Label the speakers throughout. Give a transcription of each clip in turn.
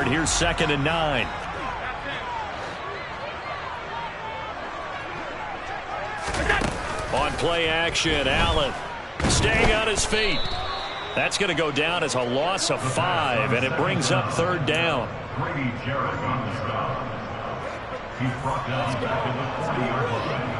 Speaker 1: yard. Here's 2nd and 9. On play action, Allen staying on his feet. That's going to go down as a loss of 5, and it brings up 3rd down.
Speaker 2: Grady Jarrett on the stop. He's brought down back in the 40-yard line.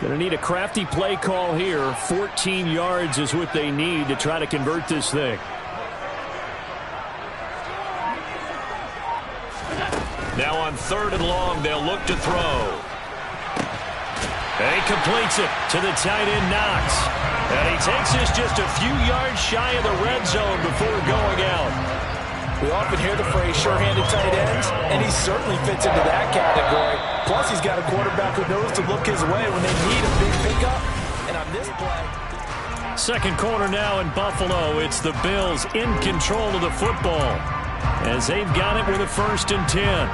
Speaker 1: Going to need a crafty play call here. 14 yards is what they need to try to convert this thing. Now on 3rd and long, they'll look to throw. And he completes it to the tight end, Knox. And he takes this just a few yards shy of the red zone before going out.
Speaker 3: We often hear the phrase sure-handed tight ends, and he certainly fits into that category. Plus, he's got a quarterback who knows to look his way when they need a big pickup. And on this play...
Speaker 1: Second quarter now in Buffalo. It's the Bills in control of the football as they've got it with a 1st and 10.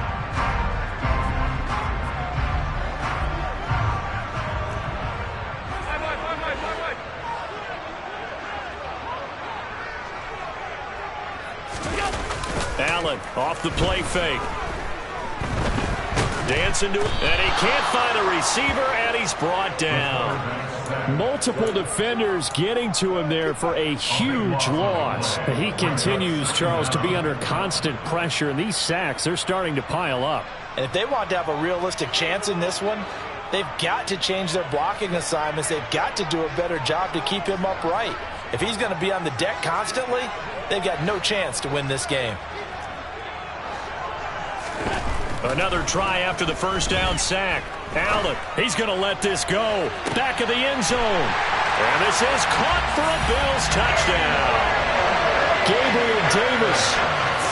Speaker 1: Allen off the play fake. Dancing to it, and he can't find a receiver, and he's brought down. Multiple defenders getting to him there for a huge loss. He continues, Charles, to be under constant pressure, and these sacks, they're starting to pile up.
Speaker 3: And if they want to have a realistic chance in this one, they've got to change their blocking assignments. They've got to do a better job to keep him upright. If he's going to be on the deck constantly, they've got no chance to win this game.
Speaker 1: Another try after the 1st down sack. Allen, he's going to let this go. Back of the end zone. And this is caught for a Bills touchdown. Gabriel Davis,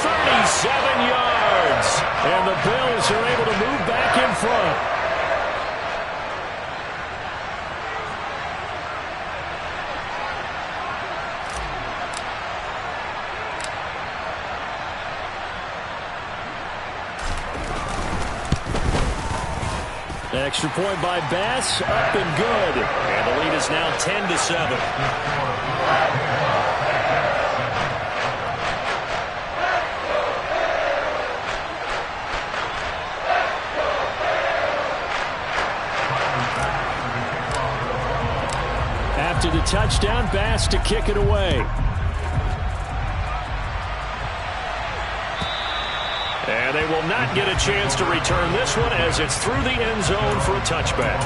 Speaker 1: 37 yards. And the Bills are able to move back in front. Extra point by Bass, up and good. And the lead is now 10-7. After the touchdown, Bass to kick it away. And they will not get a chance to return this one as it's through the end zone for a touchback.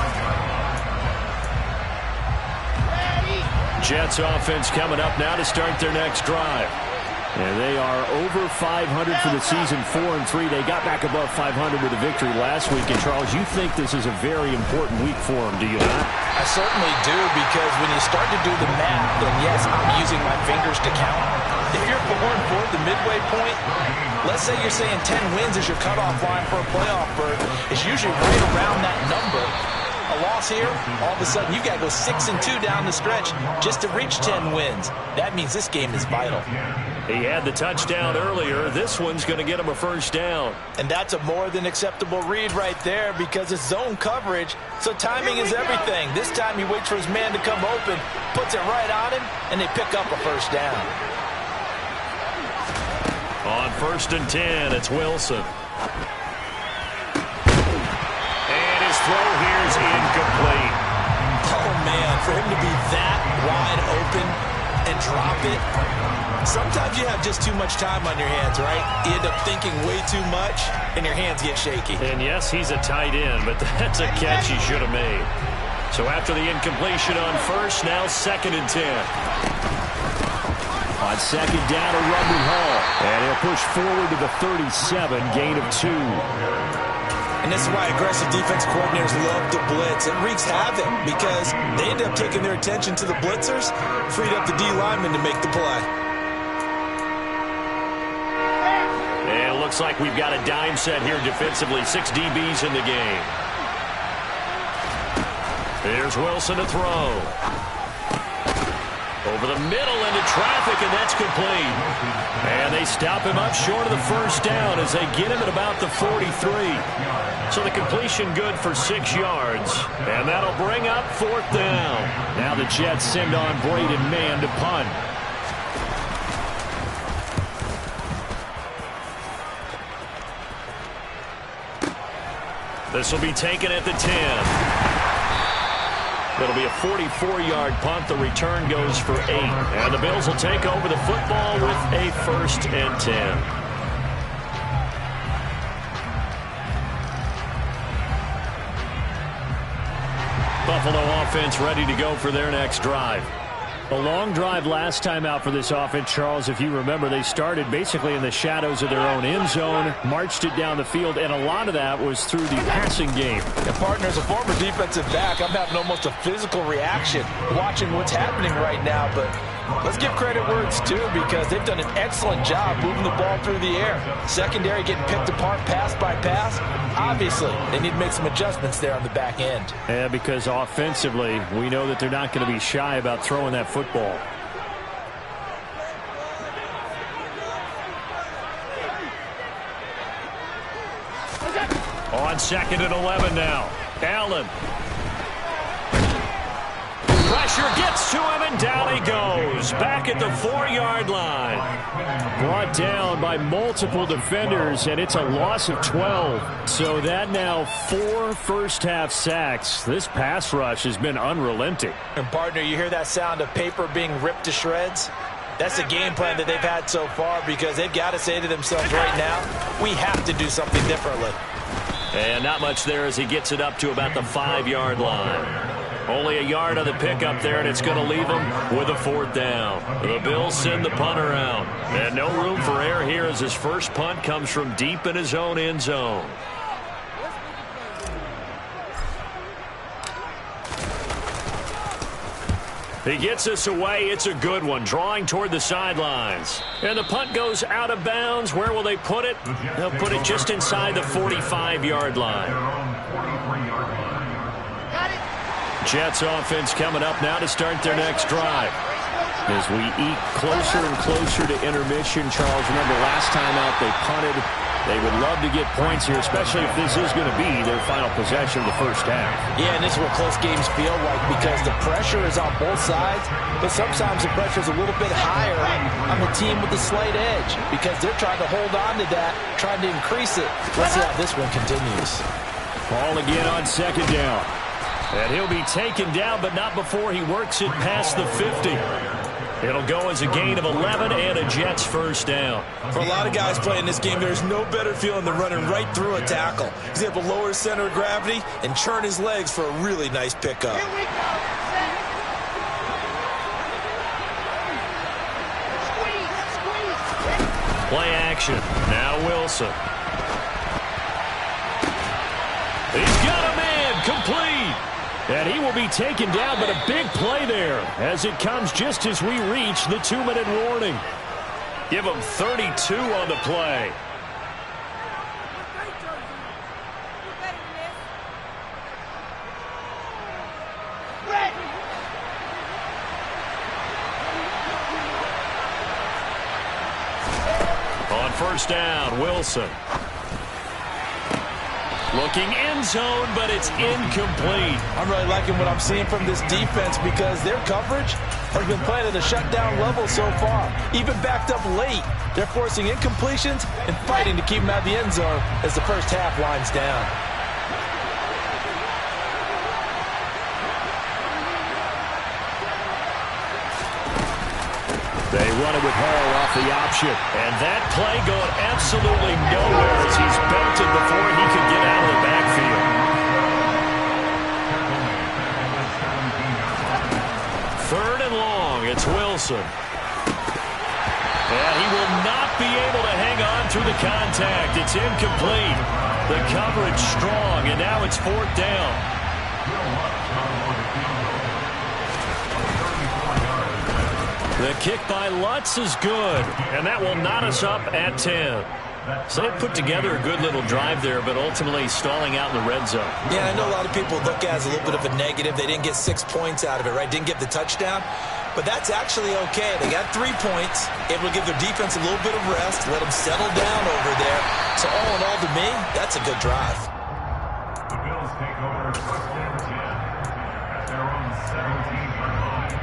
Speaker 1: Jets offense coming up now to start their next drive. And they are over 500 for the season, 4-3. They got back above 500 with a victory last week. And, Charles, you think this is a very important week for them, do you not?
Speaker 3: I certainly do, because when you start to do the math, then, yes, I'm using my fingers to count. If you're going for the midway point, let's say you're saying 10 wins is your cutoff line for a playoff berth. It's usually right around that number. A loss here, all of a sudden you got to go 6-2 down the stretch just to reach 10 wins. That means this game is vital.
Speaker 1: He had the touchdown earlier. This one's going to get him a 1st down.
Speaker 3: And that's a more than acceptable read right there, because it's zone coverage, so timing is everything. This time he waits for his man to come open, puts it right on him, and they pick up a 1st down.
Speaker 1: On 1st and 10, it's Wilson. And his throw here is incomplete.
Speaker 3: Oh, man, for him to be that wide open and drop it. Sometimes you have just too much time on your hands, right? You end up thinking way too much, and your hands get shaky.
Speaker 1: And, yes, he's a tight end, but that's a catch he should have made. So after the incompletion on 1st, now 2nd and 10. On 2nd down, a run with Hall. And he'll push forward to the 37, gain of 2.
Speaker 3: And this is why aggressive defense coordinators love to blitz. It wreaks havoc because they end up taking their attention to the blitzers, freed up the D lineman to make the play.
Speaker 1: And it looks like we've got a dime set here defensively. 6 DBs in the game. Here's Wilson to throw. Over the middle into traffic, and that's complete. And they stop him up short of the first down as they get him at about the 43. So the completion good for 6 yards. And that'll bring up 4th down. Now the Jets send on Braden Mann to punt. This will be taken at the 10. It'll be a 44-yard punt. The return goes for 8. And the Bills will take over the football with a 1st and 10. Buffalo offense ready to go for their next drive. A long drive last time out for this offense, Charles. If you remember, they started basically in the shadows of their own end zone, marched it down the field, and a lot of that was through the passing game.
Speaker 3: And partner, as a former defensive back, I'm having almost a physical reaction watching what's happening right now. But let's give credit where it's due, because they've done an excellent job moving the ball through the air. Secondary getting picked apart pass by pass. Obviously, they need to make some adjustments there on the back end.
Speaker 1: Yeah, because offensively, we know that they're not going to be shy about throwing that football. On 2nd and 11 now. Allen. Pressure gets to him, and down he goes. Back at the 4-yard line. Brought down by multiple defenders, and it's a loss of 12. So that now 4 first-half sacks. This pass rush has been unrelenting.
Speaker 3: And, partner, you hear that sound of paper being ripped to shreds? That's the game plan that they've had so far, because they've got to say to themselves right now, we have to do something differently.
Speaker 1: And not much there as he gets it up to about the 5-yard line. Only a yard on the pickup there, and it's going to leave him with a 4th down. The Bills send the punter out. And no room for error here as his first punt comes from deep in his own end zone. He gets us away. It's a good one, drawing toward the sidelines. And the punt goes out of bounds. Where will they put it? They'll put it just inside the 45-yard line. Jets offense coming up now to start their next drive. As we eat closer and closer to intermission, Charles, remember last time out they punted. They would love to get points here, especially if this is going to be their final possession of the first half.
Speaker 3: Yeah, and this is what close games feel like, because the pressure is on both sides, but sometimes the pressure is a little bit higher on the team with the slight edge, because they're trying to hold on to that, trying to increase it. Let's see how this one continues.
Speaker 1: Ball again on 2nd down. And he'll be taken down, but not before he works it past the 50. It'll go as a gain of 11 and a Jets first down.
Speaker 3: For a lot of guys playing this game, there's no better feeling than running right through a tackle. He's able to lower his center of gravity and churn his legs for a really nice pickup.
Speaker 1: Play action. Now Wilson. He's got him in. Complete. And he will be taken down, but a big play there as it comes just as we reach the 2-minute warning. Give him 32 on the play. On 1st down, Wilson. Looking end zone, but it's incomplete.
Speaker 3: I'm really liking what I'm seeing from this defense, because their coverage has been playing at a shutdown level so far. Even backed up late, they're forcing incompletions and fighting to keep them out of the end zone as the first half winds down.
Speaker 1: They run it with Hall off the option. And that play going absolutely nowhere as he's belted before he can get out of the backfield. 3rd and long. It's Wilson. And he will not be able to hang on through the contact. It's incomplete. The coverage strong, and now it's 4th down. The kick by Lutz is good, and that will knot us up at 10. So they put together a good little drive there, but ultimately stalling out in the red zone.
Speaker 3: Yeah, I know a lot of people look at it as a little bit of a negative. They didn't get 6 points out of it, right? Didn't get the touchdown. but that's actually okay. They got 3 points, able to give their defense a little bit of rest, let them settle down over there. So all in all, to me, that's a good drive.
Speaker 2: The Bills take over first and 10 at their own 17-yard line.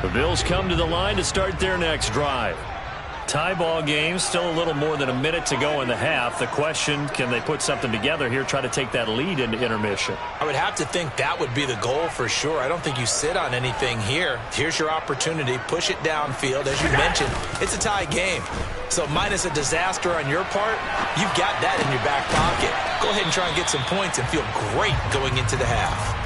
Speaker 1: The Bills come to the line to start their next drive. Tie ball game, still a little more than a minute to go in the half. The question, can they put something together here, try to take that lead into intermission?
Speaker 3: I would have to think that would be the goal for sure. I don't think you sit on anything here. Here's your opportunity. Push it downfield. As you mentioned, it's a tie game. So minus a disaster on your part, you've got that in your back pocket. Go ahead and try and get some points and feel great going into the half.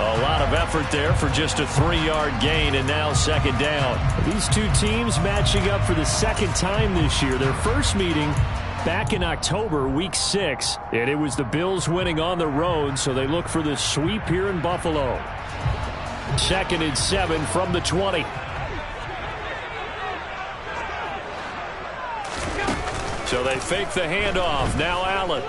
Speaker 1: A lot of effort there for just a 3-yard gain, and now second down. These two teams matching up for the second time this year. Their first meeting back in October, week 6, and it was the Bills winning on the road, so they look for the sweep here in Buffalo. 2nd and 7 from the 20. So they fake the handoff. Now Allen.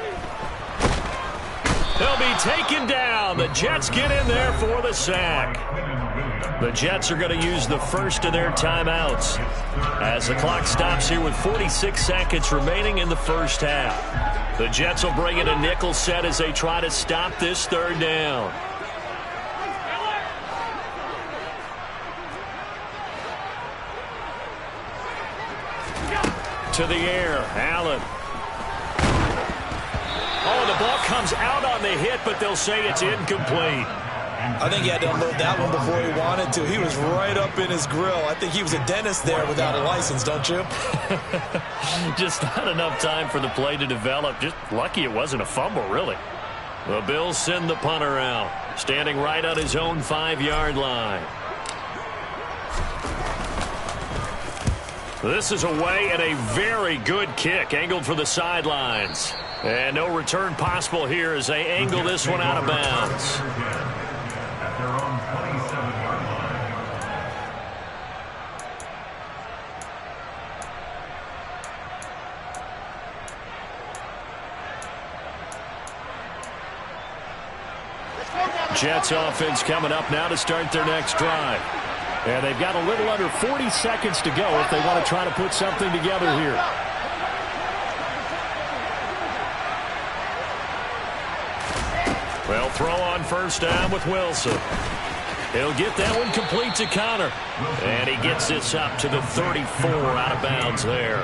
Speaker 1: They'll be taken down. The Jets get in there for the sack. The Jets are going to use the first of their timeouts as the clock stops here with 46 seconds remaining in the first half. The Jets will bring in a nickel set as they try to stop this third down. To the air, Allen. Oh, the ball comes out on the hit, but they'll say it's incomplete.
Speaker 3: I think he had to unload that one before he wanted to. He was right up in his grill. I think he was a dentist there without a license, don't you?
Speaker 1: Just not enough time for the play to develop. Just lucky it wasn't a fumble, really. The Bills send the punter out, standing right on his own 5-yard line. This is away and a very good kick, angled for the sidelines. And no return possible here as they angle this one out of bounds.
Speaker 2: At their own 27-yard line.
Speaker 1: Jets offense coming up now to start their next drive. And they've got a little under 40 seconds to go if they want to try to put something together here. Well, throw on first down with Wilson. He'll get that one complete to Connor. And he gets this up to the 34 out of bounds there.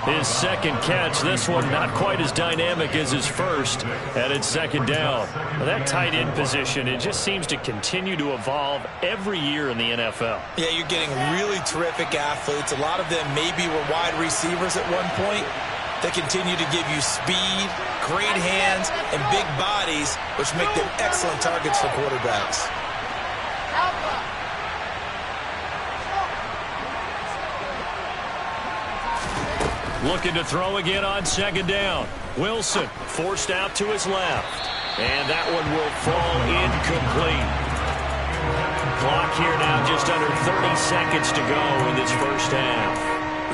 Speaker 1: His second catch, this one not quite as dynamic as his first, and it's second down. Well, that tight end position, it just seems to continue to evolve every year in the NFL.
Speaker 3: Yeah, you're getting really terrific athletes. A lot of them maybe were wide receivers at one point. They continue to give you speed, great hands, and big bodies, which make them excellent targets for quarterbacks.
Speaker 1: Looking to throw again on second down. Wilson forced out to his left. And that one will fall incomplete. Clock here now just under 30 seconds to go in this first half.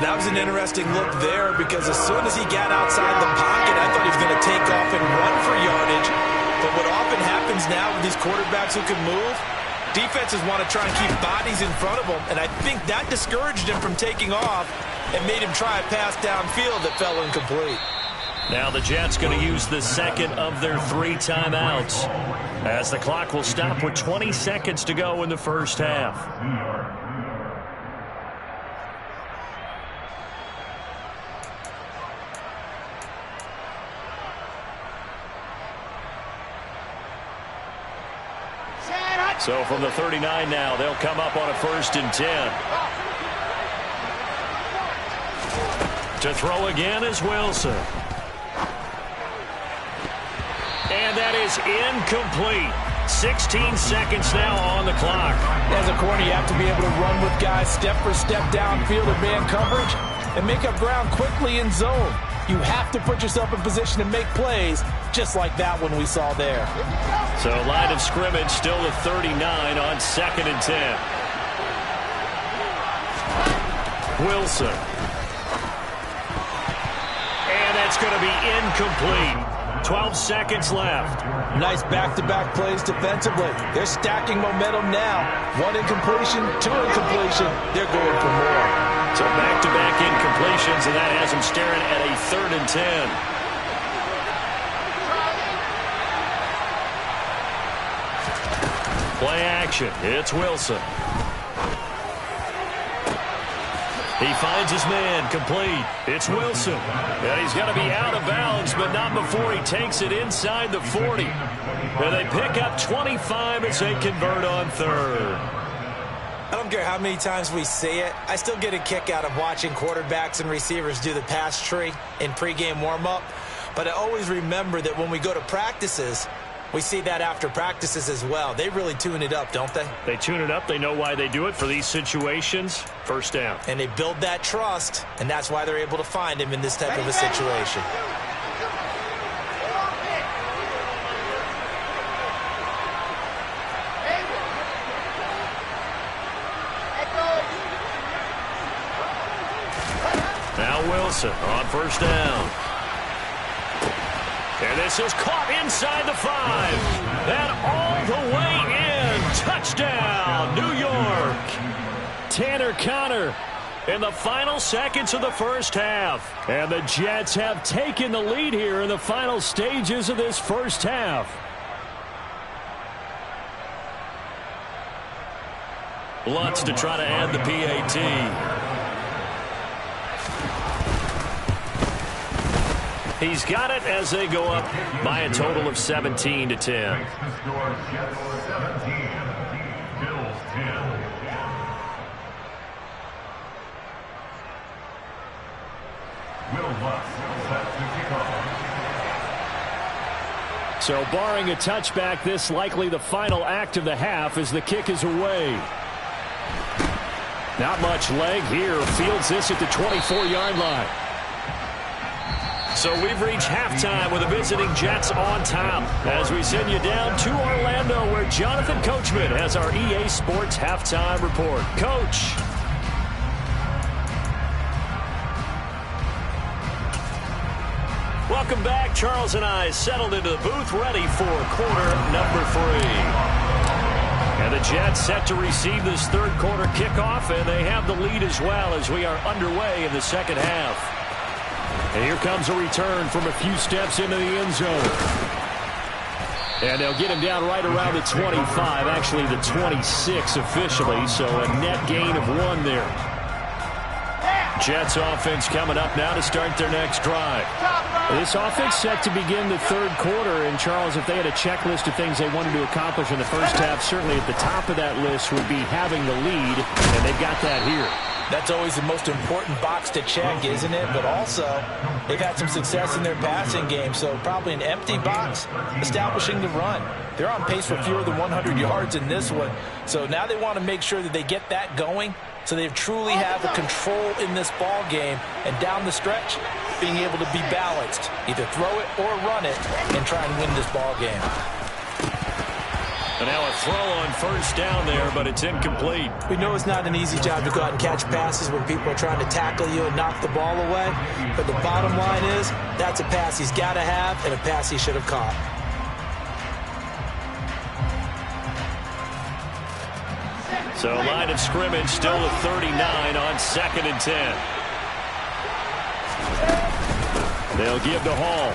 Speaker 3: That was an interesting look there because as soon as he got outside the pocket, I thought he was going to take off and run for yardage. But what often happens now with these quarterbacks who can move, defenses want to try and keep bodies in front of them. And I think that discouraged him from taking off and made him try a pass downfield that fell incomplete.
Speaker 1: Now the Jets going to use the second of their 3 timeouts as the clock will stop with 20 seconds to go in the first half. So from the 39 now, they'll come up on a 1st and 10. To throw again is Wilson. And that is incomplete. 16 seconds now on the clock.
Speaker 3: As a corner, you have to be able to run with guys step for step downfield in man coverage and make up ground quickly in zone. You have to put yourself in position to make plays, just like that one we saw there.
Speaker 1: So line of scrimmage still at 39 on 2nd and 10. Wilson. It's going to be incomplete. 12 seconds left.
Speaker 3: Nice back-to-back plays defensively. They're stacking momentum now. 1 incompletion, 2 incompletion. They're going for more.
Speaker 1: So back-to-back incompletions, and that has them staring at a 3rd and 10. Play action. It's Wilson. He finds his man, complete. It's Wilson. And he's got to be out of bounds, but not before he takes it inside the 40. And they pick up 25 as they convert on 3rd.
Speaker 4: I don't care how many times we see it. I still get a kick out of watching quarterbacks and receivers do the pass tree in pregame warm-up. But I always remember that when we go to practices, we see that after practices as well. They really tune it up, don't they?
Speaker 1: They tune it up. They know why they do it for these situations. First down.
Speaker 4: And they build that trust, and that's why they're able to find him in this type of a situation.
Speaker 1: Now Wilson on first down. And this is caught inside the 5. And all the way in. Touchdown, New York. Tanner Conner in the final seconds of the first half. And the Jets have taken the lead here in the final stages of this first half. Lutz to try to add the PAT. He's got it as they go up by a total of 17 to 10.
Speaker 2: Makes the score Jets 17, Bills 10. Will Lutz set to kick off.
Speaker 1: So barring a touchback, this likely the final act of the half as the kick is away. Not much leg here. Fields this at the 24-yard line. So we've reached halftime with the visiting Jets on top as we send you down to Orlando where Jonathan Coachman has our EA Sports halftime report. Coach. Welcome back. Charles and I settled into the booth ready for quarter number 3. And the Jets set to receive this third quarter kickoff, and they have the lead as well as we are underway in the second half. And here comes a return from a few steps into the end zone. And they'll get him down right around the 25, actually the 26 officially, so a net gain of 1 there. Jets offense coming up now to start their next drive. This offense set to begin the third quarter, and Charles, if they had a checklist of things they wanted to accomplish in the first half, certainly at the top of that list would be having the lead, and they've got that here.
Speaker 4: That's always the most important box to check, isn't it? But also, they've had some success in their passing game, so probably an empty box establishing the run. They're on pace for fewer than 100 yards in this one, so now they want to make sure that they get that going so they truly have the control in this ball game, and down the stretch, being able to be balanced, either throw it or run it, and try and win this ball game.
Speaker 1: And now a throw on first down there, but it's incomplete.
Speaker 4: We know it's not an easy job to go out and catch passes when people are trying to tackle you and knock the ball away. But the bottom line is, that's a pass he's got to have and a pass he should have caught.
Speaker 1: So line of scrimmage still at 39 on 2nd and 10. They'll give to Hall.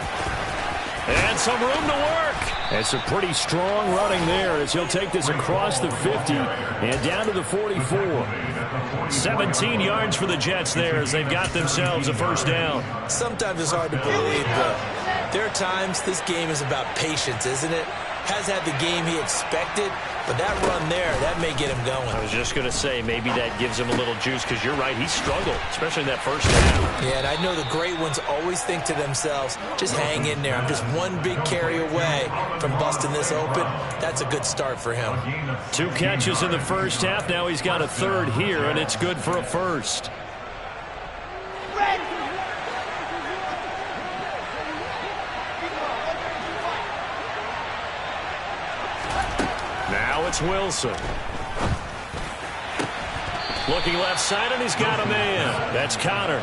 Speaker 1: And some room to work. And some pretty strong running there as he'll take this across the 50 and down to the 44. 17 yards for the Jets there as they've got themselves a first down.
Speaker 4: Sometimes it's hard to believe, but there are times this game is about patience, isn't it? Has had the game he expected, but that run there, that may get him going.
Speaker 1: I was just going to say, maybe that gives him a little juice because you're right, he struggled, especially in that first half.
Speaker 4: Yeah, and I know the great ones always think to themselves, just hang in there. I'm just one big carry away from busting this open. That's a good start for him.
Speaker 1: 2 catches in the first half. Now he's got a third here, and it's good for a first. Now it's Wilson. Looking left side, and he's got a man. That's Connor.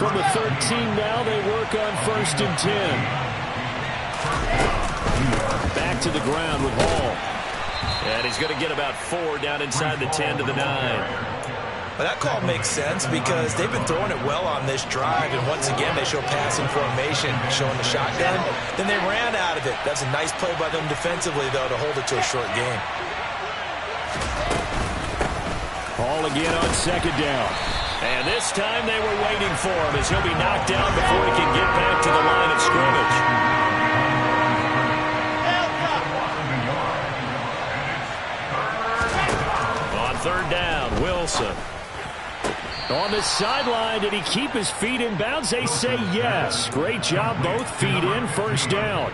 Speaker 1: From the 13 now, they work on 1st and 10. Back to the ground with Hall. And he's going to get about 4 down inside the 10 to the 9.
Speaker 4: Well, that call makes sense because they've been throwing it well on this drive, and once again they show passing formation, showing the shotgun. Then they ran out of it. That's a nice play by them defensively, though, to hold it to a short game.
Speaker 1: Hall again on 2nd down. And this time they were waiting for him as he'll be knocked down before he can get back to the line of scrimmage. On 3rd down, Wilson. On the sideline, did he keep his feet in bounds? They say yes. Great job, both feet in, 1st down.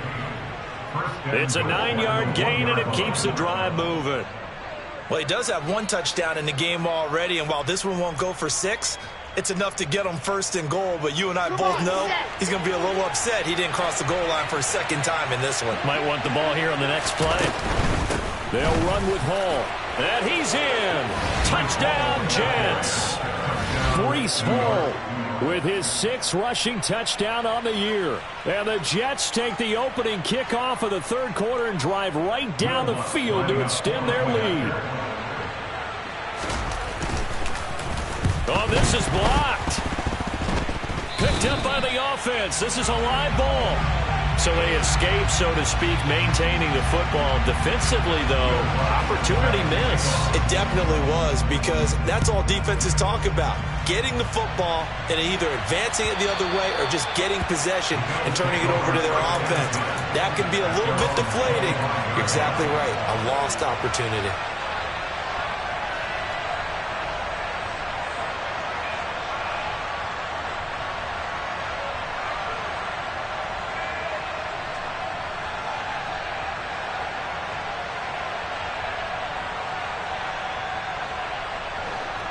Speaker 1: It's a 9-yard gain, and it keeps the drive moving.
Speaker 4: Well, he does have 1 touchdown in the game already, and while this one won't go for 6, it's enough to get him 1st and goal. But you and I both know he's going to be a little upset he didn't cross the goal line for a 2nd time in this one.
Speaker 1: Might want the ball here on the next play. They'll run with Hall. And he's in. Touchdown, Jets. Breece Hall with his 6th rushing touchdown on the year. And the Jets take the opening kickoff of the 3rd quarter and drive right down the field to extend their lead. Oh, this is blocked. Picked up by the offense. This is a live ball. So they escape, so to speak, maintaining the football. Defensively, though, opportunity miss.
Speaker 4: It definitely was, because that's all defenses talk about. Getting the football and either advancing it the other way or just getting possession and turning it over to their offense. That can be a little bit deflating. You're exactly right. A lost opportunity.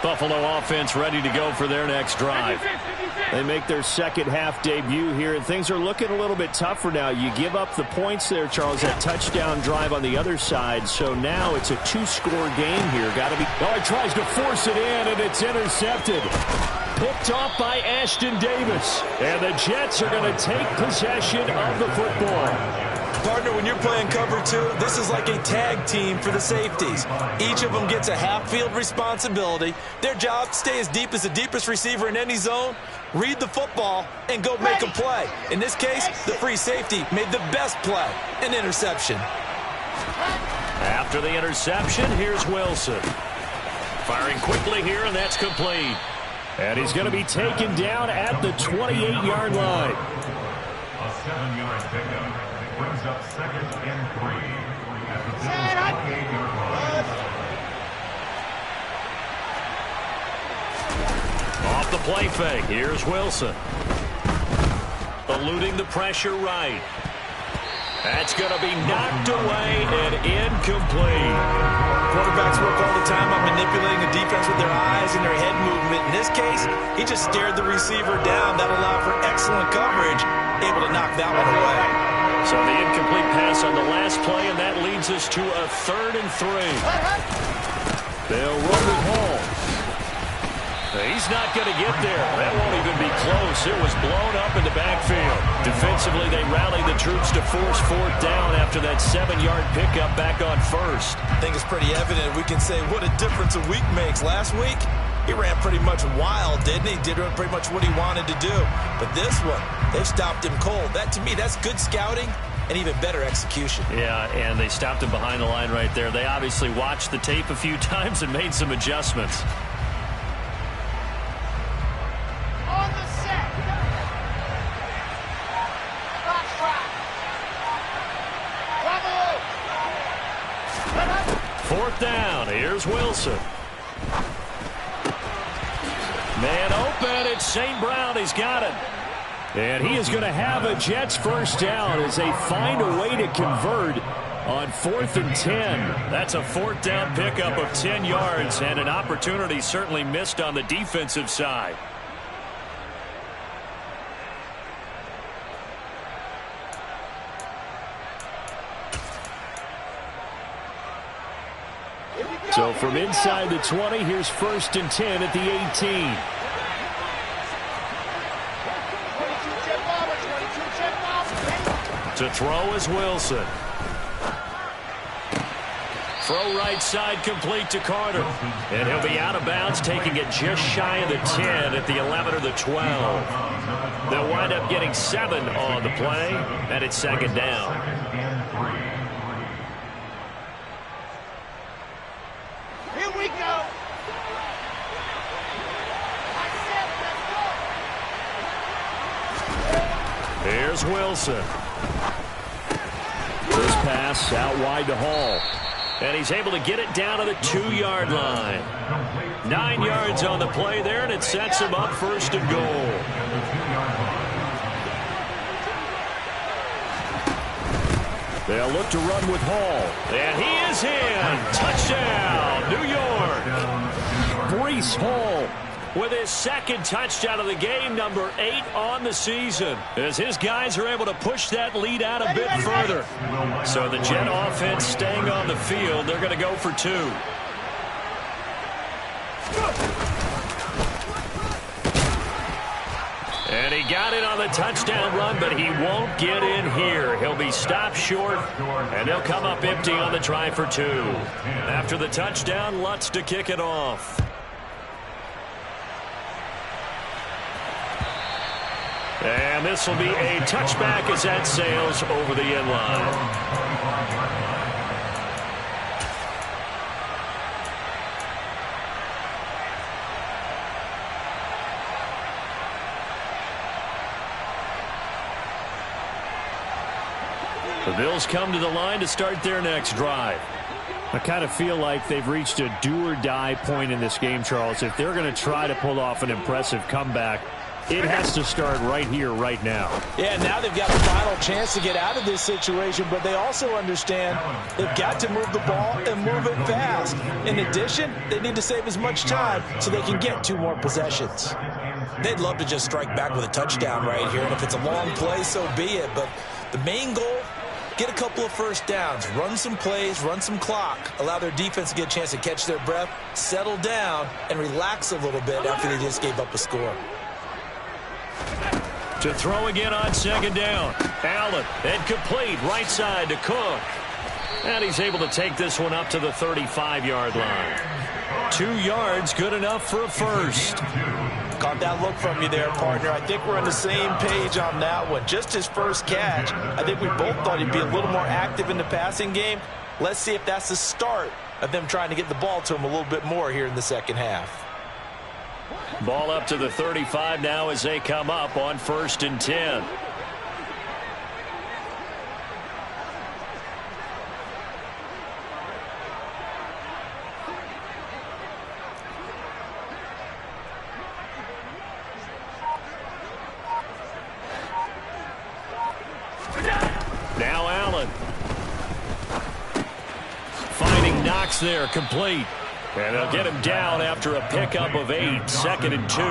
Speaker 1: Buffalo offense ready to go for their next drive. They make their 2nd half debut here, and things are looking a little bit tougher now. You give up the points there, Charles, that touchdown drive on the other side. So now it's a 2-score game here. Got to be. Oh, he tries to force it in, and it's intercepted. Picked off by Ashton Davis. And the Jets are going to take possession of the football.
Speaker 4: Partner, when you're playing cover 2, this is like a tag team for the safeties. Each of them gets a half-field responsibility. Their job, stay as deep as the deepest receiver in any zone, read the football, and go make a play. In this case, the free safety made the best play, an interception.
Speaker 1: After the interception, here's Wilson. Firing quickly here, and that's complete. And he's going to be taken down at the 28-yard line.
Speaker 2: A 7-yard pickup. Brings up 2nd and 3 at the 28-yard line.
Speaker 1: Off the play fake. Here's Wilson. Eluding the pressure right. That's going to be knocked away and incomplete.
Speaker 4: Quarterbacks work all the time on manipulating the defense with their eyes and their head movement. In this case, he just stared the receiver down. That allowed for excellent coverage, able to knock that one away.
Speaker 1: So the incomplete pass on the last play, and that leads us to a 3rd and 3. They'll run with Hall. He's not going to get there. That won't even be close. It was blown up in the backfield. Defensively, they rallied the troops to force 4th down after that 7-yard pickup back on 1st.
Speaker 4: I think it's pretty evident. We can say what a difference a week makes. Last week, he ran pretty much wild, didn't he? Did pretty much what he wanted to do. But this one, they've stopped him cold. That, to me, that's good scouting and even better execution.
Speaker 1: Yeah, and they stopped him behind the line right there. They obviously watched the tape a few times and made some adjustments.
Speaker 5: On the set.
Speaker 1: 4th down. Here's Wilson. Man open. It's St. Brown. He's got it. And he is going to have a Jets 1st down as they find a way to convert on 4th and 10. That's a 4th down pickup of 10 yards and an opportunity certainly missed on the defensive side. So from inside the 20, here's 1st and 10 at the 18.
Speaker 5: 22 jet bomber, 22 jet bomber.
Speaker 1: To throw is Wilson. Throw right side complete to Carter. And he'll be out of bounds, taking it just shy of the 10 at the 11 or the 12. They'll wind up getting 7 on the play, and it's 2nd down.
Speaker 5: Here we go.
Speaker 1: Here's Wilson. This pass out wide to Hall. And he's able to get it down to the 2-yard line. 9 yards on the play there, and it sets him up 1st and goal. They'll look to run with Hall. And he is in. Touchdown, New York. Breece Hall with his 2nd touchdown of the game, number 8 on the season, as his guys are able to push that lead out a bit further. So the Jet offense staying on the field. They're going to go for 2. And he got it on the touchdown run, but he won't get in here. He'll be stopped short, and they'll come up empty on the try for 2. After the touchdown, Lutz to kick it off. And this will be a touchback as that sails over the end line. The Bills come to the line to start their next drive. I kind of feel like they've reached a do-or-die point in this game, Charles. If they're going to try to pull off an impressive comeback, it has to start right here, right now.
Speaker 4: Yeah, now they've got a final chance to get out of this situation, but they also understand they've got to move the ball and move it fast. In addition, they need to save as much time so they can get 2 more possessions.
Speaker 3: They'd love to just strike back with a touchdown right here, and if it's a long play, so be it. But the main goal, get a couple of first downs, run some plays, run some clock, allow their defense to get a chance to catch their breath, settle down, and relax a little bit after they just gave up a score.
Speaker 1: To throw again on 2nd down. Allen, and complete right side to Cook. And he's able to take this one up to the 35-yard line. 2 yards, good enough for a first.
Speaker 4: Caught that look from you there, partner. I think we're on the same page on that one. Just his first catch, I think we both thought he'd be a little more active in the passing game. Let's see if that's the start of them trying to get the ball to him a little bit more here in the second half.
Speaker 1: Ball up to the 35 now as they come up on 1st and 10. Now Allen. Finding Knox there, complete. And they'll get him down after a pickup of 8, 2nd and 2.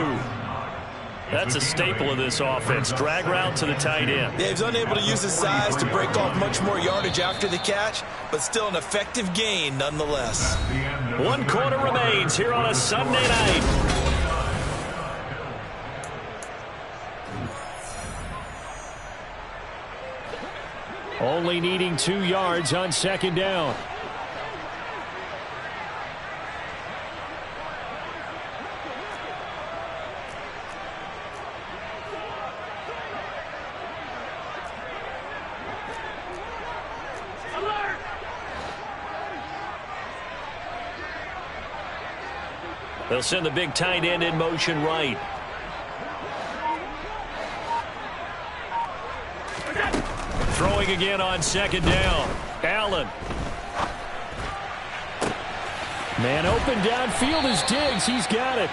Speaker 1: That's a staple of this offense. Drag route to the tight end.
Speaker 3: Yeah, he's unable to use his size to break off much more yardage after the catch, but still an effective gain nonetheless.
Speaker 1: 1 quarter remains here on a Sunday night. Only needing 2 yards on 2nd down. They'll send the big tight end in motion right. Throwing again on 2nd down. Allen. Man open downfield is Diggs. He's got it.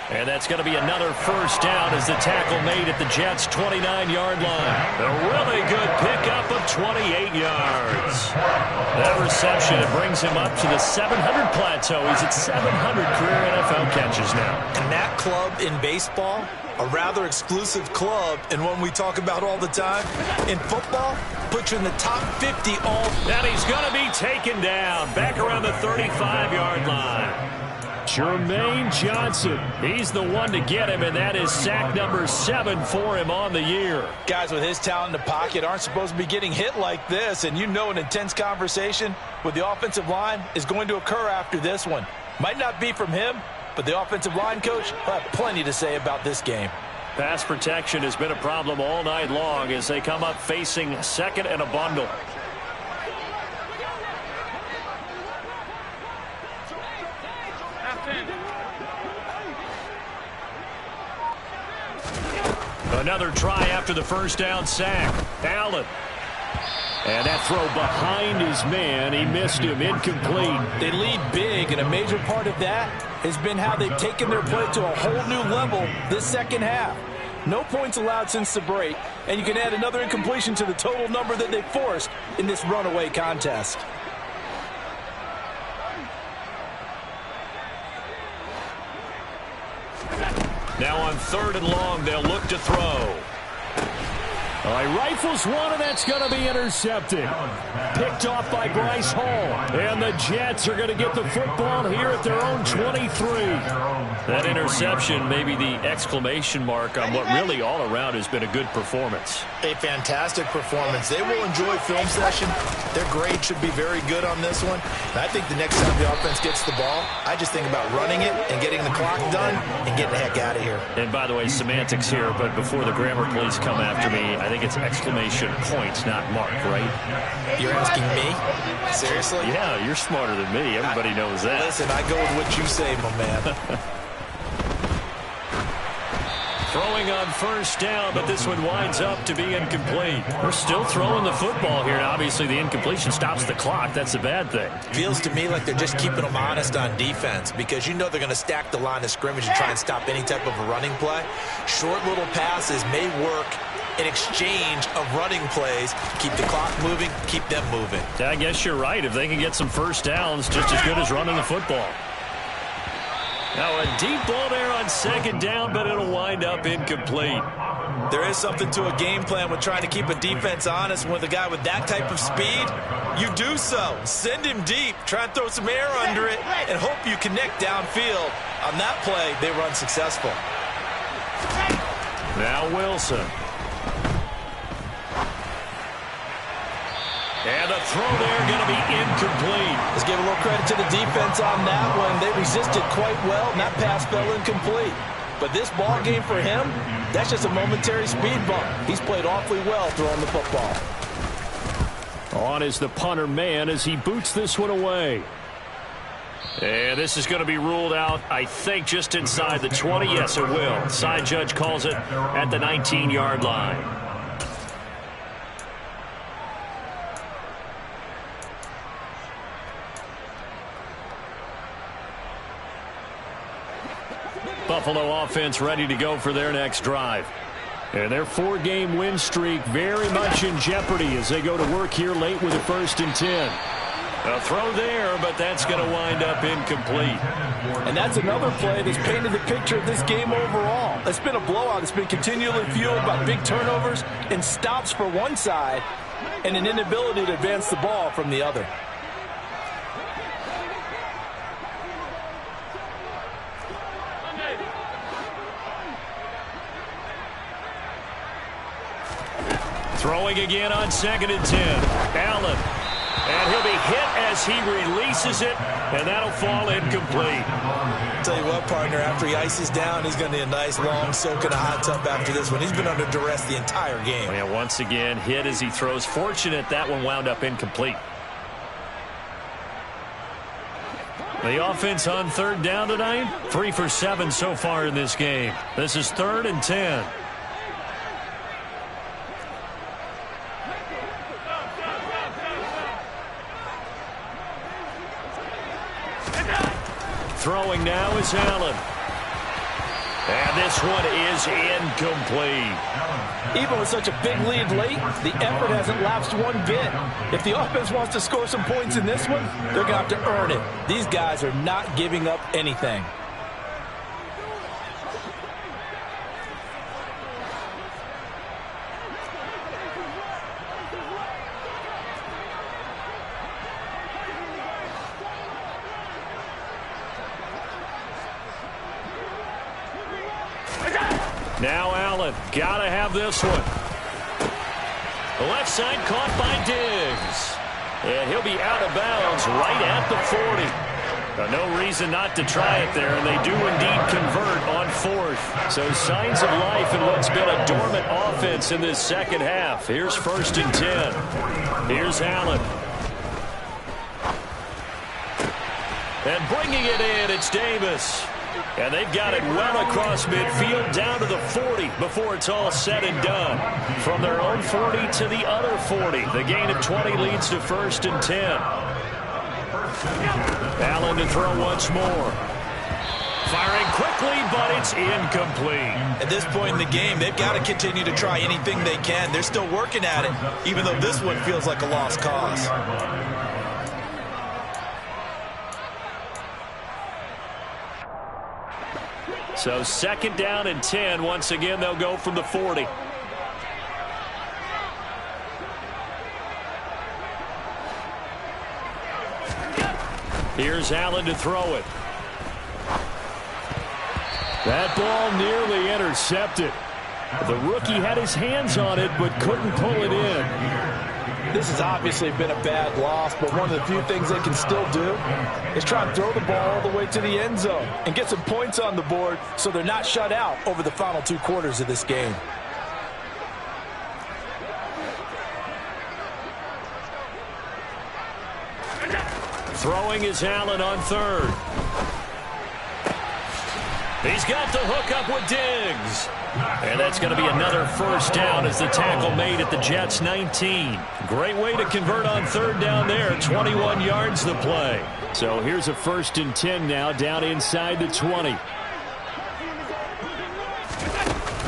Speaker 1: And that's going to be another first down as the tackle made at the Jets' 29-yard line. A really good pickup of 28 yards. That reception, it brings him up to the 700 plateau. He's at 700 career NFL catches now.
Speaker 4: And that club in baseball, a rather exclusive club, and one we talk about all the time. In football, puts you in the top 50 all.
Speaker 1: And he's going to be taken down back around the 35-yard line. Jermaine Johnson, he's the one to get him, and that is sack number 7 for him on the year.
Speaker 4: Guys with his talent in the pocket aren't supposed to be getting hit like this, and you know an intense conversation with the offensive line is going to occur after this one. Might not be from him, but the offensive line coach will have plenty to say about this game.
Speaker 1: Pass protection has been a problem all night long as they come up facing second and a bundle. Another try after the first down sack. Allen. And that throw behind his man. He missed him. Incomplete.
Speaker 4: They lead big, and a major part of that has been how they've taken their play to a whole new level this second half. No points allowed since the break, and you can add another incompletion to the total number that they forced in this runaway contest.
Speaker 1: Now on 3rd and long, they'll look to throw. All right, rifles one, and that's going to be intercepted. Picked off by Bryce Hall. And the Jets are going to get the football here at their own 23. That interception may be the exclamation mark on what really all around has been a good performance.
Speaker 4: A fantastic performance. They will enjoy film session. Their grade should be very good on this one. And I think the next time the offense gets the ball, I just think about running it and getting the clock done and getting the heck out of here.
Speaker 1: And by the way, semantics here, but before the grammar police come after me, I think it's exclamation points, not mark, right?
Speaker 4: You're asking me? Seriously?
Speaker 1: Yeah, you're smarter than me. Everybody knows that.
Speaker 4: Listen, I go with what you say, my man.
Speaker 1: Throwing on first down, but this one winds up to be incomplete. We're still throwing the football here, and obviously the incompletion stops the clock. That's a bad thing.
Speaker 4: Feels to me like they're just keeping them honest on defense because you know they're going to stack the line of scrimmage and try and stop any type of a running play. Short little passes may work in exchange of running plays. Keep the clock moving, keep them moving.
Speaker 1: I guess you're right. If they can get some first downs, just as good as running the football. Now a deep ball there on 2nd down, but it'll wind up incomplete.
Speaker 4: There is something to a game plan with trying to keep a defense honest. With a guy with that type of speed, you do so. Send him deep, try and throw some air under it, and hope you connect downfield. On that play, they run successful.
Speaker 1: Now Wilson. And a throw there going to be incomplete.
Speaker 4: Let's give a little credit to the defense on that one. They resisted quite well, and that pass fell incomplete. But this ball game for him, that's just a momentary speed bump. He's played awfully well throwing the football.
Speaker 1: On is the punter man as he boots this one away. And this is going to be ruled out, I think, just inside the 20. Yes, it will. Side judge calls it at the 19-yard line. Buffalo offense ready to go for their next drive. And their 4-game win streak very much in jeopardy as they go to work here late with a 1st and 10. A throw there, but that's going to wind up incomplete.
Speaker 4: And that's another play that's painted the picture of this game overall. It's been a blowout. It's been continually fueled by big turnovers and stops for one side and an inability to advance the ball from the other.
Speaker 1: Throwing again on 2nd and 10. Allen. And he'll be hit as he releases it, and that'll fall incomplete.
Speaker 4: Tell you what, partner, after he ices down, he's going to need a nice long soak in a hot tub after this one. He's been under duress the entire game.
Speaker 1: Yeah, once again, hit as he throws. Fortunate that one wound up incomplete. The offense on 3rd down tonight, 3 for 7 so far in this game. This is 3rd and 10. Throwing now is Allen. And this one is incomplete.
Speaker 4: Even with such a big lead late, the effort hasn't lapsed one bit. If the offense wants to score some points in this one, they're going to have to earn it. These guys are not giving up anything.
Speaker 1: Now Allen, gotta have this one. The left side caught by Diggs. And he'll be out of bounds right at the 40. No reason not to try it there, and they do indeed convert on fourth. So signs of life in what's been a dormant offense in this second half. Here's 1st and 10. Here's Allen. And bringing it in, it's Davis. And they've got it well across midfield down to the 40 before it's all said and done. From their own 40 to the other 40. The gain of 20 leads to 1st and 10. Allen to throw once more. Firing quickly, but it's incomplete.
Speaker 3: At this point in the game, they've got to continue to try anything they can. They're still working at it, even though this one feels like a lost cause.
Speaker 1: So 2nd down and 10. Once again, they'll go from the 40. Here's Allen to throw it. That ball nearly intercepted. The rookie had his hands on it but couldn't pull it in.
Speaker 4: This has obviously been a bad loss, but one of the few things they can still do is try and throw the ball all the way to the end zone and get some points on the board so they're not shut out over the final 2 quarters of this game.
Speaker 1: Throwing is Allen on 3rd. He's got the hook up with Diggs. And that's going to be another 1st down as the tackle made at the Jets' 19. Great way to convert on 3rd down there. 21 yards the play. So here's a 1st and 10 now down inside the 20.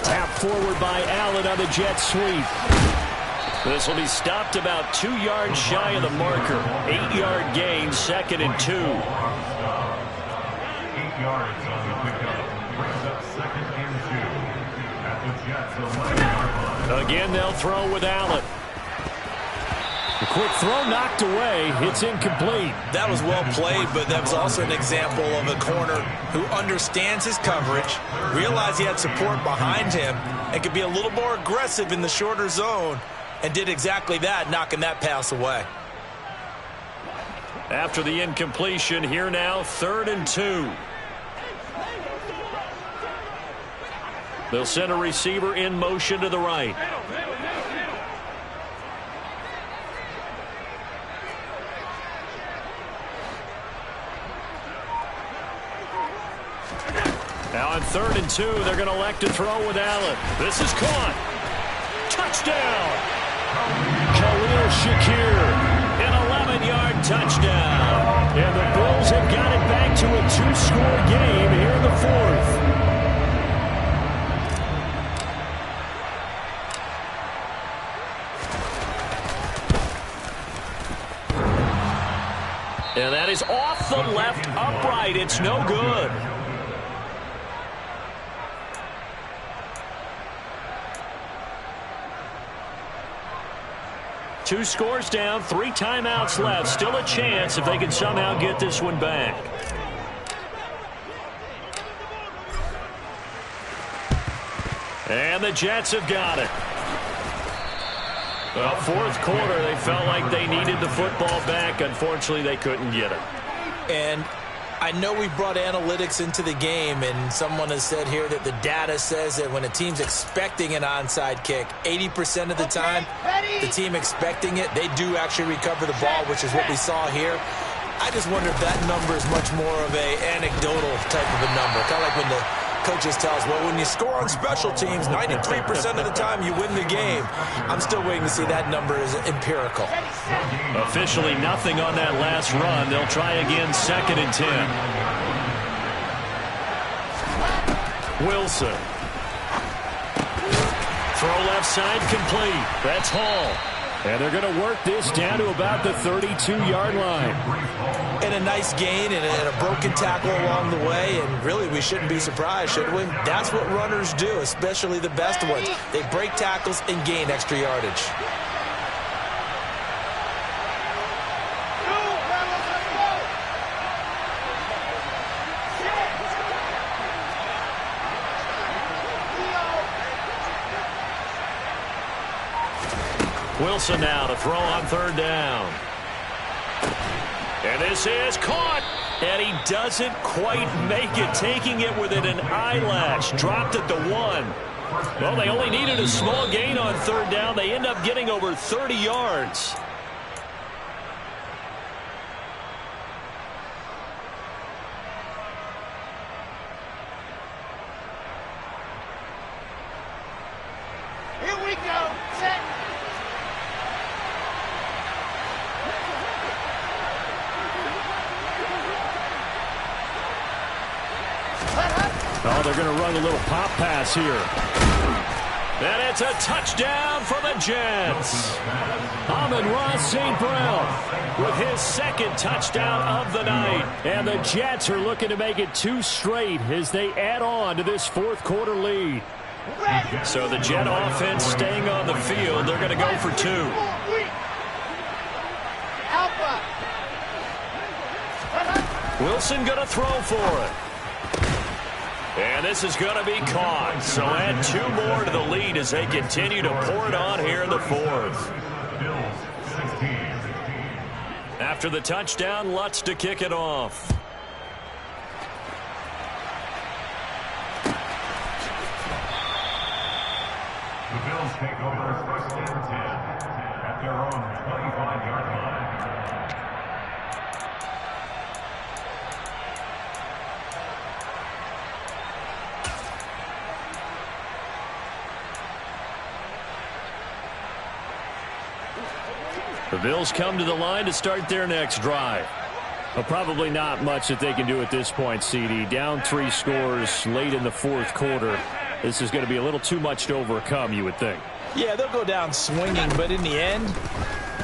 Speaker 1: Tap forward by Allen on the jet sweep. This will be stopped about 2 yards shy of the marker. 8-yard gain, 2nd and 2.
Speaker 2: 8 yards on the pickup. Brings up 2nd and 2. At the Jets' 11-yard line.
Speaker 1: Again, they'll throw with Allen. The quick throw knocked away. It's incomplete.
Speaker 3: That was well played, but that was also an example of a corner who understands his coverage, realized he had support behind him, and could be a little more aggressive in the shorter zone, and did exactly that, knocking that pass away.
Speaker 1: After the incompletion, here now, 3rd and 2. They'll send a receiver in motion to the right. Now on 3rd and 2, they're going to elect to throw with Allen. This is caught. Touchdown. Khalil Shakir, an 11-yard touchdown. And the Bills have got it back to a 2-score game here in the 4th. And that is off the left upright. It's no good. Two scores down, 3 timeouts left. Still a chance if they can somehow get this one back. And the Jets have got it. Well, 4th quarter, they felt like they needed the football back. Unfortunately, they couldn't get it.
Speaker 4: And I know we brought analytics into the game, and someone has said here that the data says that when a team's expecting an onside kick, 80% of the time, the team expecting it, they do actually recover the ball, which is what we saw here. I just wonder if that number is much more of an anecdotal type of a number, kind of like when the coaches tell us, well, when you score on special teams, 93% of the time you win the game. I'm still waiting to see that number is empirical.
Speaker 1: Officially nothing on that last run. They'll try again, 2nd and 10. Wilson. Throw left side complete. That's Hall. And they're going to work this down to about the 32-yard line.
Speaker 4: And a nice gain and a broken tackle along the way. And really, we shouldn't be surprised, should we? That's what runners do, especially the best ones. They break tackles and gain extra yardage.
Speaker 1: Wilson now to throw on third down. And this is caught. And he doesn't quite make it, taking it within an eyelash. Dropped at the 1. Well, they only needed a small gain on third down. They end up getting over 30 yards.
Speaker 5: Here we go. Set.
Speaker 1: Oh, they're going to run a little pop pass here. And it's a touchdown for the Jets. Amon-Ra St. Brown with his second touchdown of the night. And the Jets are looking to make it 2 straight as they add on to this fourth quarter lead. So the Jet offense staying on the field. They're going to go for 2. Wilson going to throw for it. And this is going to be caught. So add 2 more to the lead as they continue to pour it on here in the fourth. After the touchdown, Lutz to kick it off.
Speaker 2: The Bills take over first and 10 at their own 25-yard line.
Speaker 1: The Bills come to the line to start their next drive. Well, probably not much that they can do at this point, CD. Down 3 scores late in the fourth quarter. This is going to be a little too much to overcome, you would think.
Speaker 4: Yeah, they'll go down swinging, but in the end,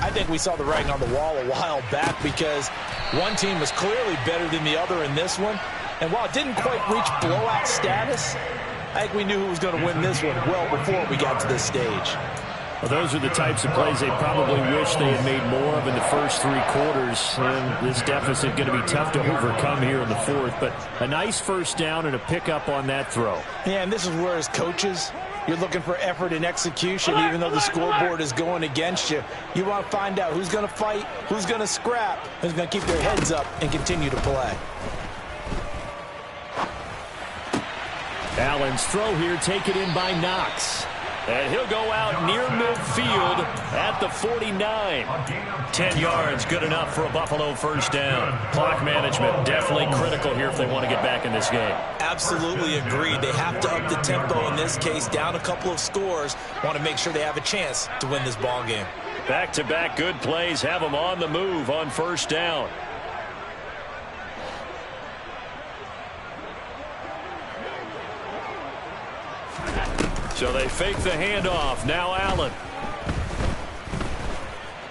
Speaker 4: I think we saw the writing on the wall a while back because one team was clearly better than the other in this one. And while it didn't quite reach blowout status, I think we knew who was going to win this one well before we got to this stage.
Speaker 1: Well, those are the types of plays they probably wish they had made more of in the first 3 quarters. And this deficit going to be tough to overcome here in the fourth. But a nice first down and a pickup on that throw.
Speaker 4: Yeah, and this is where as coaches, you're looking for effort and execution. Even though the scoreboard is going against you, you want to find out who's going to fight, who's going to scrap, who's going to keep their heads up and continue to play.
Speaker 1: Allen's throw here taken in by Knox. And he'll go out near midfield at the 49. 10 yards, good enough for a Buffalo first down. Clock management definitely critical here if they want to get back in this game.
Speaker 4: Absolutely agreed. They have to up the tempo in this case, down a couple of scores. Want to make sure they have a chance to win this ball game.
Speaker 1: Back-to-back good plays have them on the move on first down. So they fake the handoff. Now Allen.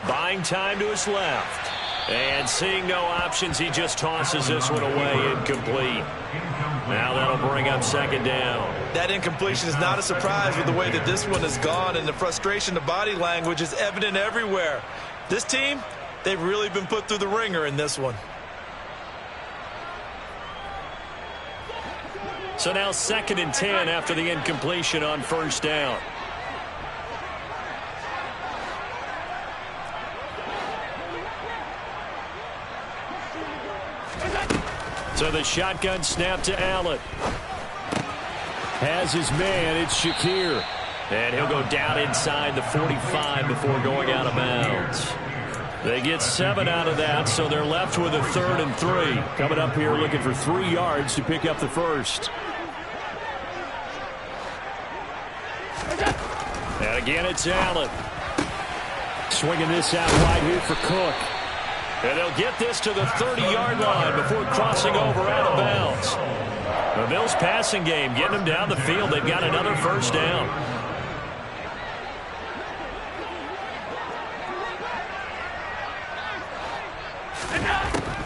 Speaker 1: Buying time to his left. And seeing no options, he just tosses this one away, incomplete. Now that'll bring up second down.
Speaker 4: That incompletion is not a surprise with the way that this one has gone, and the frustration, the body language is evident everywhere. This team, they've really been put through the ringer in this one.
Speaker 1: So now 2nd and 10 after the incompletion on first down. So the shotgun snap to Allen. Has his man, it's Shakir. And he'll go down inside the 45 before going out of bounds. They get 7 out of that, so they're left with a 3rd and 3. Coming up here looking for 3 yards to pick up the first. And again, it's Allen. Swinging this out wide here for Cook. And they'll get this to the 30-yard line before crossing over out of bounds. The Bills passing game getting them down the field. They've got another first down.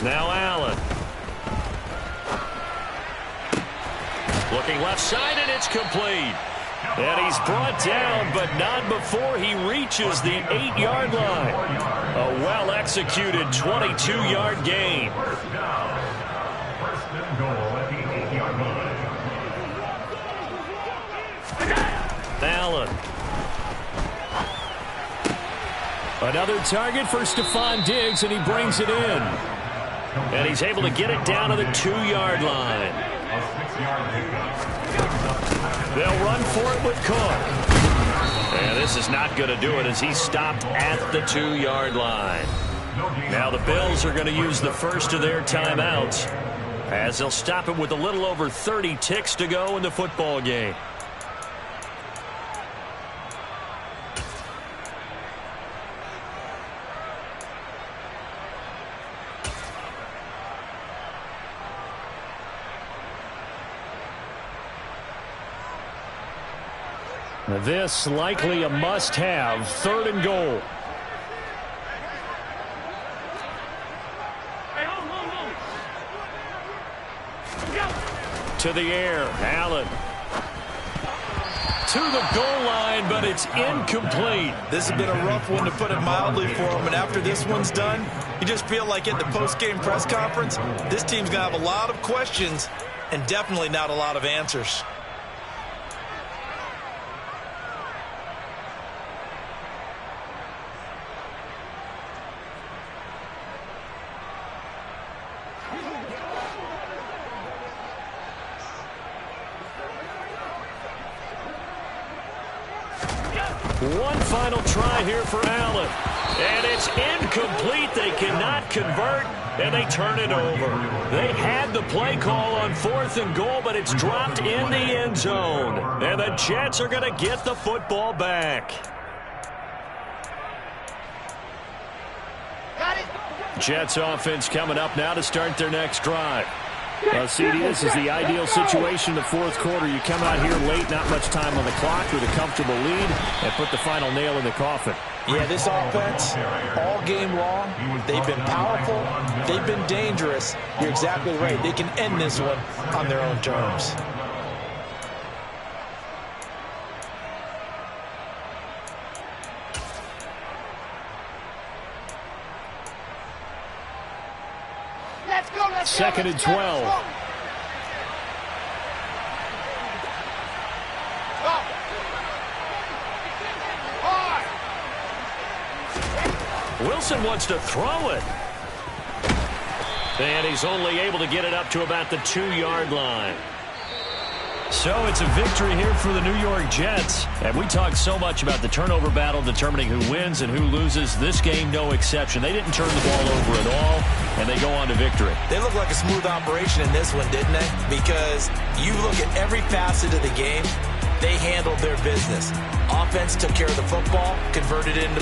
Speaker 1: Now Allen. Looking left side, and it's complete. And he's brought down, but not before he reaches the 8-yard line. A well-executed 22-yard gain.
Speaker 2: First and goal at the 8-yard line.
Speaker 1: Allen. Another target for Stephon Diggs, and he brings it in. And he's able to get it down to the 2-yard line.
Speaker 2: A 6-yard pickup.
Speaker 1: They'll run for it with Cook. And this is not going to do it as he's stopped at the 2-yard line. Now the Bills are going to use the first of their timeouts as they'll stop it with a little over 30 ticks to go in the football game. This likely a must-have, 3rd and goal. To the air, Allen. To the goal line, but it's incomplete.
Speaker 3: This has been a rough one, to put it mildly, for him. And after this one's done, you just feel like at the post-game press conference, this team's going to have a lot of questions and definitely not a lot of answers.
Speaker 1: One final try here for Allen. And it's incomplete. They cannot convert, and they turn it over. They had the play call on 4th and goal, but it's dropped in the end zone. And the Jets are going to get the football back.
Speaker 5: Got it.
Speaker 1: Jets offense coming up now to start their next drive. Well, CD, this is the ideal situation in the 4th quarter. You come out here late, not much time on the clock, with a comfortable lead, and put the final nail in the coffin.
Speaker 3: Yeah, this offense, all game long, they've been powerful, they've been dangerous. You're exactly right. They can end this one on their own terms.
Speaker 5: Let's go.
Speaker 1: 2nd and 12. Wilson wants to throw it. And he's only able to get it up to about the 2-yard line. So it's a victory here for the New York Jets. And we talked so much about the turnover battle determining who wins and who loses. This game, no exception. They didn't turn the ball over at all, and they go on to victory.
Speaker 3: They look like a smooth operation in this one, didn't they? Because you look at every facet of the game, they handled their business. Offense took care of the football, converted it into